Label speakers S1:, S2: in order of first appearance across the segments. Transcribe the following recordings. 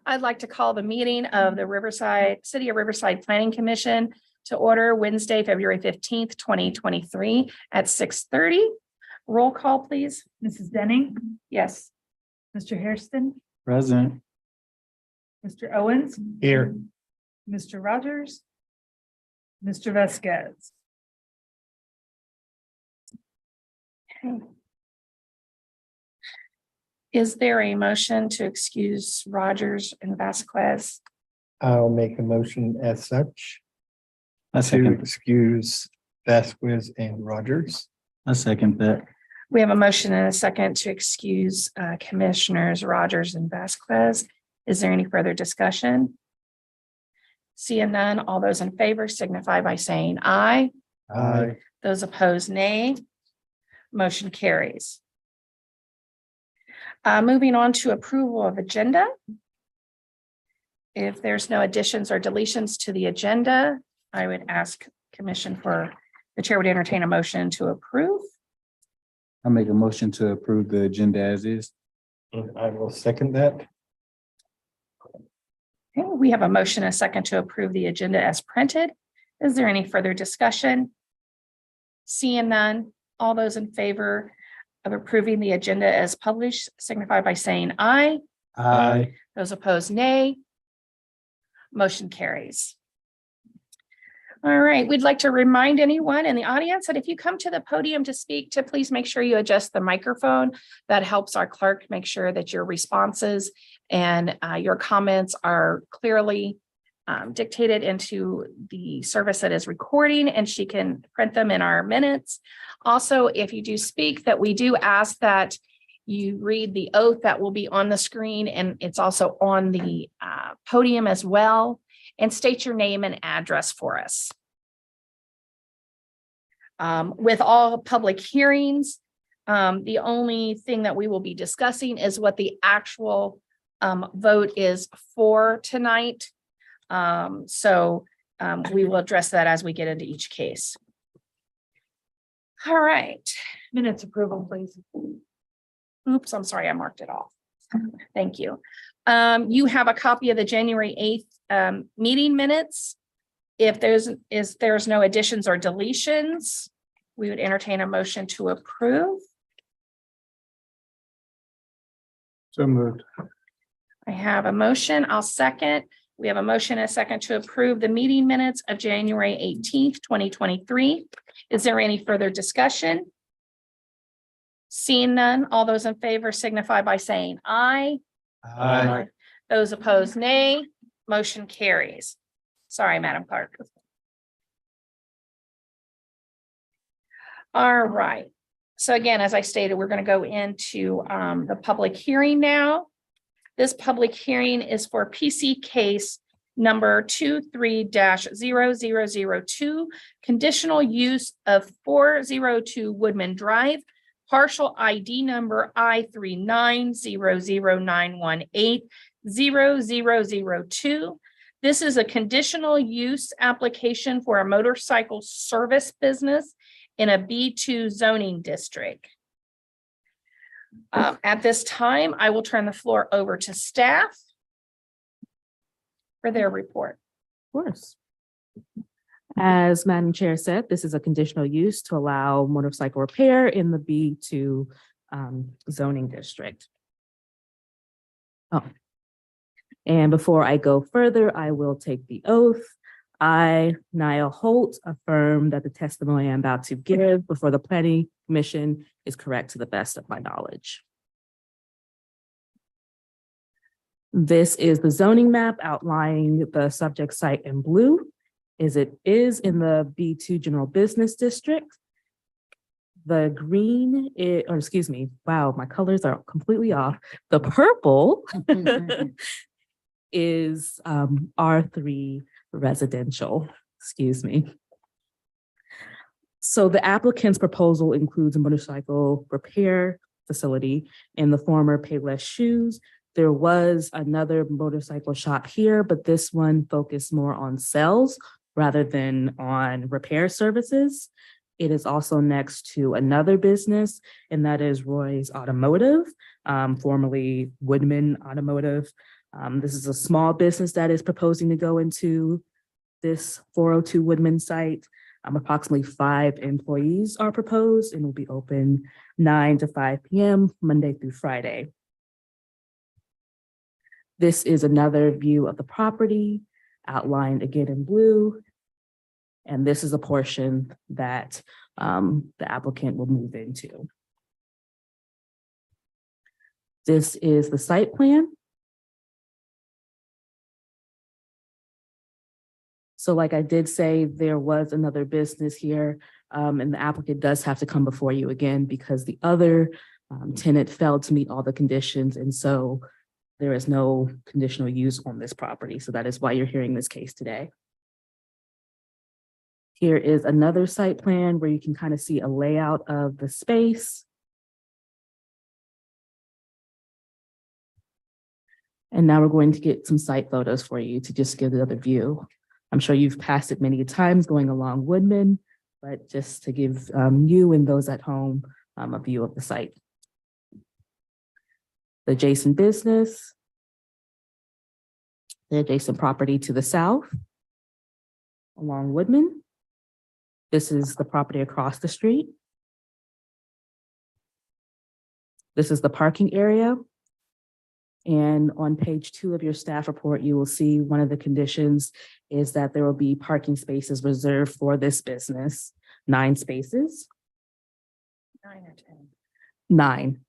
S1: I'd like to call the meeting of the City of Riverside Planning Commission to order Wednesday, February 15th, 2023 at 6:30. Roll call, please.
S2: Mrs. Denning,
S1: Yes.
S2: Mr. Hairston,
S3: Present.
S2: Mr. Owens,
S3: Here.
S2: Mr. Rogers, Mr. Vasquez.
S1: Is there a motion to excuse Rogers and Vasquez?
S3: I'll make a motion as such
S4: I
S3: to
S4: second.
S3: excuse Vasquez and Rogers.
S4: I second that.
S1: We have a motion and a second to excuse Commissioners Rogers and Vasquez. Is there any further discussion? Seeing none, all those in favor signify by saying aye.
S3: Aye.
S1: Those opposed, nay. Motion carries. Moving on to approval of agenda. If there's no additions or deletions to the agenda, I would ask Commission for the chair would entertain a motion to approve.
S4: I make a motion to approve the agenda as is.
S3: And I will second that.
S1: Okay, we have a motion, and a second to approve the agenda as printed. Is there any further discussion? Seeing none, all those in favor of approving the agenda as published signify by saying aye.
S4: Aye.
S1: Those opposed, nay. Motion carries. All right, we'd like to remind anyone in the audience that if you come to the podium to speak, to please make sure you adjust the microphone. That helps our clerk make sure that your responses and your comments are clearly dictated into the service that is recording, and she can print them in our minutes. Also, if you do speak, that we do ask that you read the oath that will be on the screen, and it's also on the podium as well, and state your name and address for us. With all public hearings, the only thing that we will be discussing is what the actual vote is for tonight. We will address that as we get into each case. All right.
S2: Minutes approval, please.
S1: Oops, I'm sorry, I marked it off. Thank you. You have a copy of the January 8th meeting minutes. If there's no additions or deletions, we would entertain a motion to approve.
S3: So moved.
S1: I have a motion. I'll second. We have a motion and a second to approve the meeting minutes of January 18th, 2023. Is there any further discussion? Seeing none, all those in favor signify by saying aye.
S3: Aye.
S1: Those opposed, nay. Motion carries. Sorry, Madam Clerk. All right. So again, as I stated, we're going to go into the public hearing now. This public hearing is for PC case number 23-0002, conditional use of 402 Woodman Drive, partial ID number I390091800002. This is a conditional use application for a motorcycle service business in a B2 zoning district. At this time, I will turn the floor over to staff for their report.
S5: Of course. As Madam Chair said, this is a conditional use to allow motorcycle repair in the B2 zoning district. Oh. And before I go further, I will take the oath. I, Niall Holt, affirm that the testimony I'm about to give before the Planning Commission is correct to the best of my knowledge. This is the zoning map outlining the subject site in blue. It is in the B2 General Business District. The green, wow, my colors are completely off. The purple is R3 residential, So the applicant's proposal includes a motorcycle repair facility in the former Payless Shoes. There was another motorcycle shop here, but this one focused more on sales rather than on repair services. It is also next to another business, and that is Roy's Automotive, formerly Woodman Automotive. This is a small business that is proposing to go into this 402 Woodman site. Approximately 5 employees are proposed and will be open 9 to 5 p.m. Monday through Friday. This is another view of the property outlined again in blue. And this is a portion that the applicant will move into. This is the site plan. So like I did say, there was another business here, and the applicant does have to come before you again because the other tenant failed to meet all the conditions. And so there is no conditional use on this property. So that is why you're hearing this case today. Here is another site plan where you can kind of see a layout of the space. And now we're going to get some site photos for you to just give the other view. I'm sure you've passed it many times going along Woodman, but just to give you and those at home a view of the site. The adjacent business, the adjacent property to the south along Woodman. This is the property across the street. This is the parking area. And on page 2 of your staff report, you will see one of the conditions is that there will be parking spaces reserved for this business, 9 spaces.
S1: 9 or 10.
S5: 9.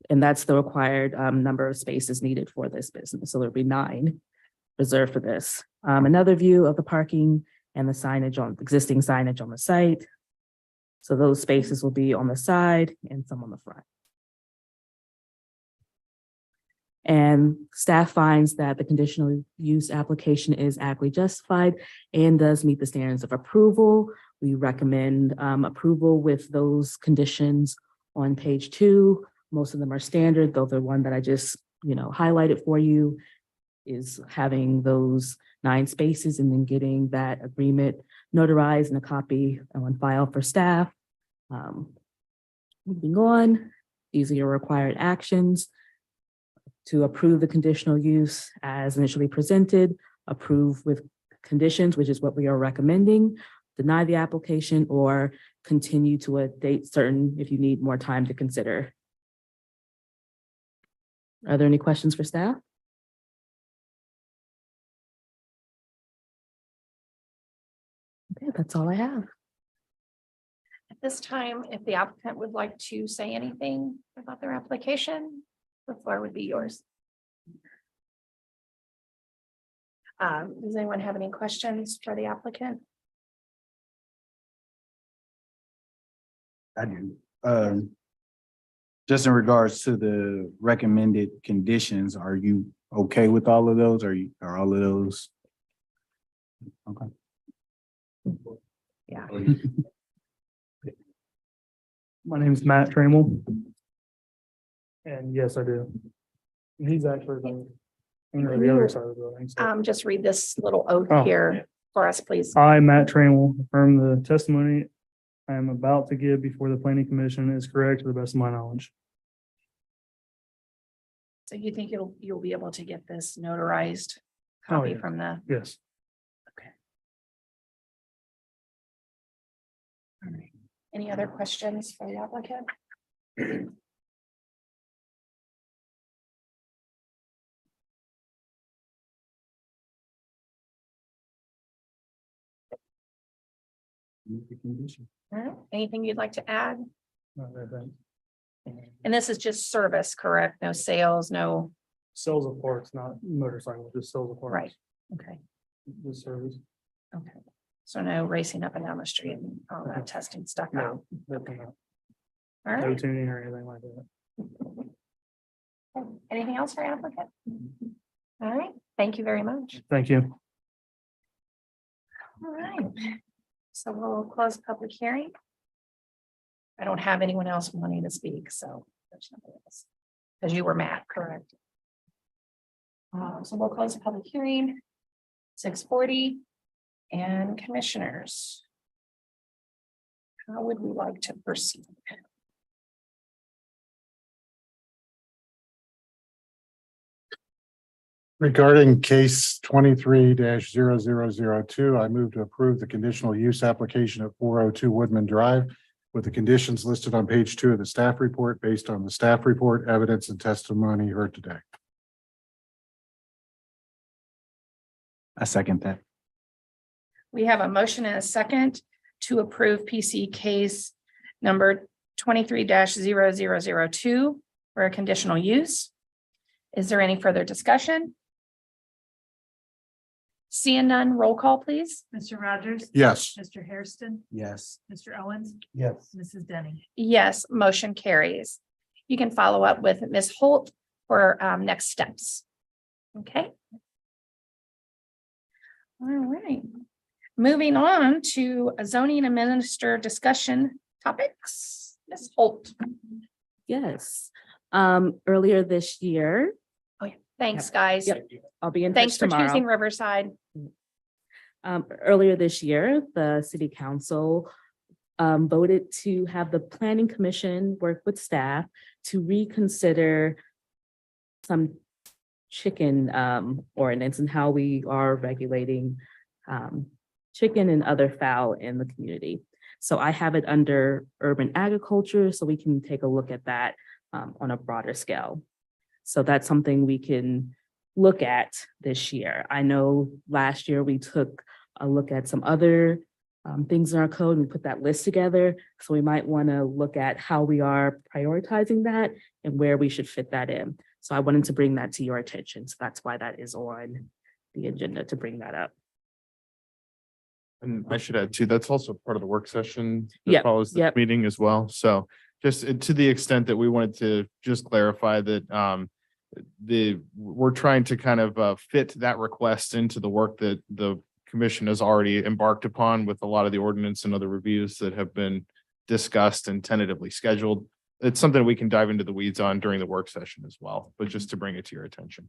S5: And that's the required number of spaces needed for this business. So there'll be 9 reserved for this. Another view of the parking and the signage on existing signage on the site. So those spaces will be on the side and some on the front. And staff finds that the conditional use application is adequately justified and does meet the standards of approval. We recommend approval with those conditions on page 2. Most of them are standard, though the one that I just, highlighted for you is having those 9 spaces and then getting that agreement notarized and a copy on file for staff. Moving on, these are your required actions. To approve the conditional use as initially presented, approve with conditions, which is what we are recommending, deny the application, or continue to a date certain if you need more time to consider. Are there any questions for staff? Okay, that's all I have.
S1: At this time, if the applicant would like to say anything about their application, the floor would be yours. Does anyone have any questions for the applicant?
S4: I do. Just in regards to the recommended conditions, are you okay with all of those? Are all of those? Okay.
S1: Yeah.
S6: My name is Matt Trammell. And yes, I do. And he's actually on the other side of the building. So.
S1: Just read this little oath
S6: Oh.
S1: here for us, please.
S6: I, Matt Trammell, affirm the testimony I am about to give before the planning commission is correct to the best of my knowledge.
S1: So you think you'll be able to get this notarized
S6: Oh,
S1: copy
S6: yeah.
S1: from the,
S6: Yes.
S1: all right. Any other questions for the applicant? All right. Anything you'd like to add? And this is just service, correct? No sales, no,
S6: Sales of parts, not motorcycle, just sales of parts.
S1: right, okay,
S6: The service.
S1: okay. So no racing up and down the street and all that testing stuff out.
S6: No, definitely not.
S1: All
S6: No
S1: right,
S6: tuning or anything like that.
S1: anything else for applicant? All right, thank you very much.
S6: Thank you.
S1: All right, so we'll close the public hearing. I don't have anyone else wanting to speak, so there's nobody else. Because you were Matt, correct? So we'll close the public hearing, 6:40, and commissioners. How would we like to proceed?
S7: Regarding case 23-0002, I move to approve the conditional use application at 402 Woodman Drive with the conditions listed on page 2 of the staff report based on the staff report, evidence, and testimony heard today.
S4: I second that.
S1: We have a motion and a second to approve PC case number 23-0002 for a conditional use. Is there any further discussion? Seeing none, roll call, please.
S2: Mr. Rogers?
S7: Yes.
S2: Mr. Hairston?
S4: Yes.
S2: Mr. Owens?
S3: Yes.
S2: Mrs. Denny?
S1: Yes, motion carries. You can follow up with Ms. Holt for next steps. Okay. All right. Moving on to a zoning and minister discussion topics. Ms. Holt.
S5: Yes. Earlier this year,
S1: Oh, yeah. Thanks, guys.
S5: Yep. I'll be in
S1: Thanks
S5: touch
S1: for
S5: tomorrow.
S1: choosing Riverside.
S5: Earlier this year, the city council voted to have the planning commission work with staff to reconsider some chicken ordinance and how we are regulating chicken and other fowl in the community. So I have it under urban agriculture, so we can take a look at that on a broader scale. So that's something we can look at this year. I know last year we took a look at some other things in our code and put that list together. So we might want to look at how we are prioritizing that and where we should fit that in. So I wanted to bring that to your attention. So that's why that is on the agenda, to bring that up.
S8: And I should add too, that's also part of the work session
S5: Yep,
S8: that follows the
S5: yep.
S8: meeting as well. So just to the extent that we wanted to just clarify that we're trying to kind of fit that request into the work that the commission has already embarked upon with a lot of the ordinance and other reviews that have been discussed and tentatively scheduled. It's something we can dive into the weeds on during the work session as well, but just to bring it to your attention.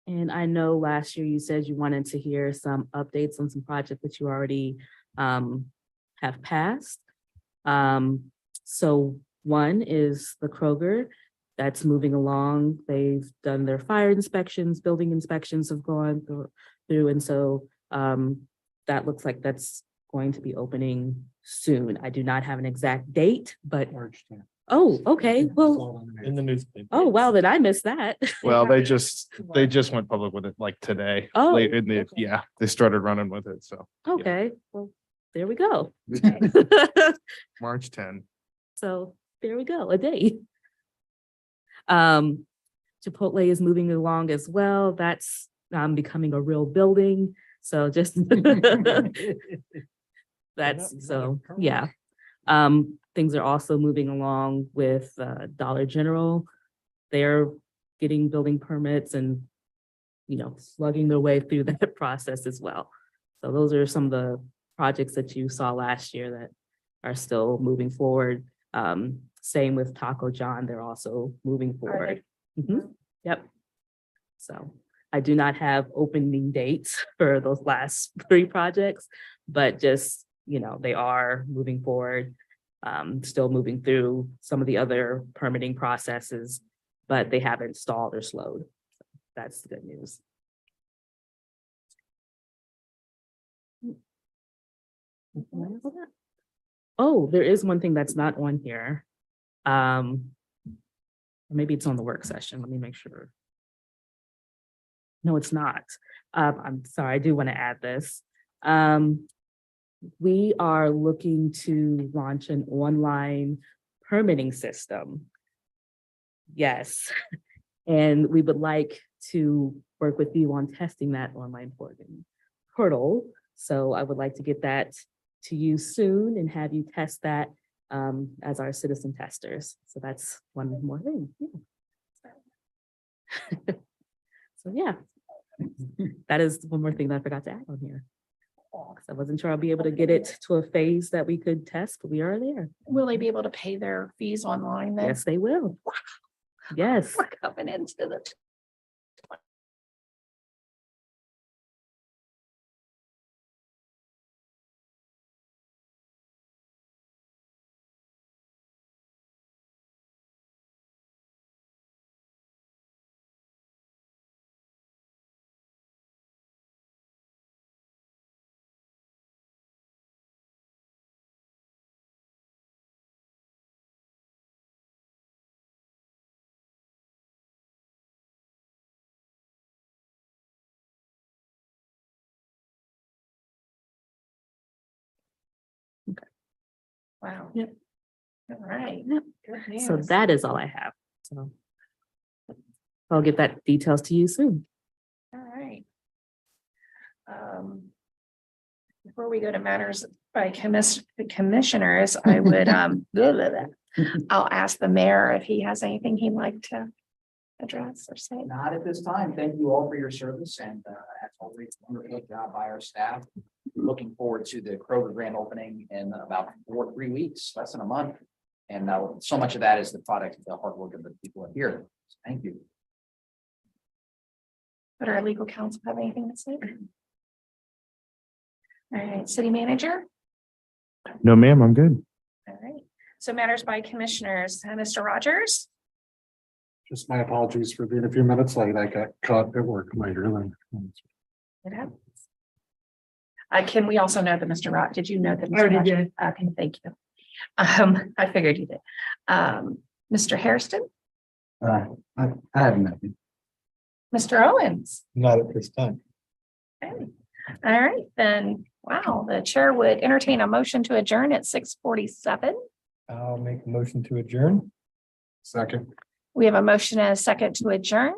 S5: And I know last year you said you wanted to hear some updates on some projects that you already have passed. So one is the Kroger that's moving along. They've done their fire inspections, building inspections have gone through. And so that looks like that's going to be opening soon. I do not have an exact date, but,
S7: March 10th.
S5: oh, okay, well,
S8: In the newspaper.
S5: oh, wow, then I missed that.
S8: Well, they just went public with it like today.
S5: Oh,
S8: Late in the,
S5: okay.
S8: yeah, they started running with it. So
S5: Okay, well, there we go.
S8: March 10.
S5: So there we go, a date. Chipotle is moving along as well. That's becoming a real building. So just that's so, yeah. Things are also moving along with Dollar General. They're getting building permits and, you know, slugging their way through that process as well. So those are some of the projects that you saw last year that are still moving forward. Same with Taco John, they're also moving forward. Mhm. Yep. So I do not have opening dates for those last 3 projects, but just, you know, they are moving forward, still moving through some of the other permitting processes, but they haven't stalled or slowed. That's the good news. Oh, there is one thing that's not on here. Maybe it's on the work session. Let me make sure. No, it's not. I'm sorry, I do want to add this. We are looking to launch an online permitting system. Yes, and we would like to work with you on testing that online portal. So I would like to get that to you soon and have you test that as our citizen testers. So that's one more thing. Yeah. So yeah, that is one more thing that I forgot to add on here. 'Cause I wasn't sure I'll be able to get it to a phase that we could test, but we are there.
S1: Will they be able to pay their fees online then?
S5: Yes, they will. Yes.
S1: We're coming into the Wow.
S5: Yep.
S1: All right. Good
S5: So
S1: news.
S5: that is all I have. So I'll get that details to you soon.
S1: All right. Before we go to matters by commissioners, I would, blah, blah, blah. I'll ask the mayor if he has anything he'd like to address or say.
S9: Not at this time. Thank you all for your service and as always, wonderful job by our staff. Looking forward to the Kroger grand opening in about 3 weeks, less than a month. And so much of that is the product of the hard work of the people here. Thank you.
S1: But our legal counsel have anything to say? All right, city manager?
S8: No, ma'am, I'm good.
S1: All right, so matters by commissioners, Mr. Rogers?
S7: Just my apologies for being a few minutes late. I got caught at work later than.
S1: It happens. Can we also note that Mr. Rod, did you note that? Mr.
S2: Already
S1: Rogers- Okay, thank you. I figured you did. Mr. Hairston,
S4: I have nothing.
S1: Mr. Owens?
S3: Not at this time.
S1: Okay. All right, then, wow, the chair would entertain a motion to adjourn at 6:47.
S3: I'll make a motion to adjourn.
S7: Second.
S1: We have a motion and a second to adjourn.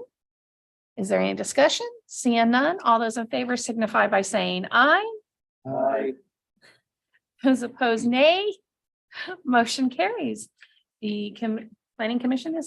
S1: Is there any discussion? Seeing none, all those in favor signify by saying aye.
S3: Aye.
S1: Those opposed, nay. Motion carries. The planning commission is adjourned.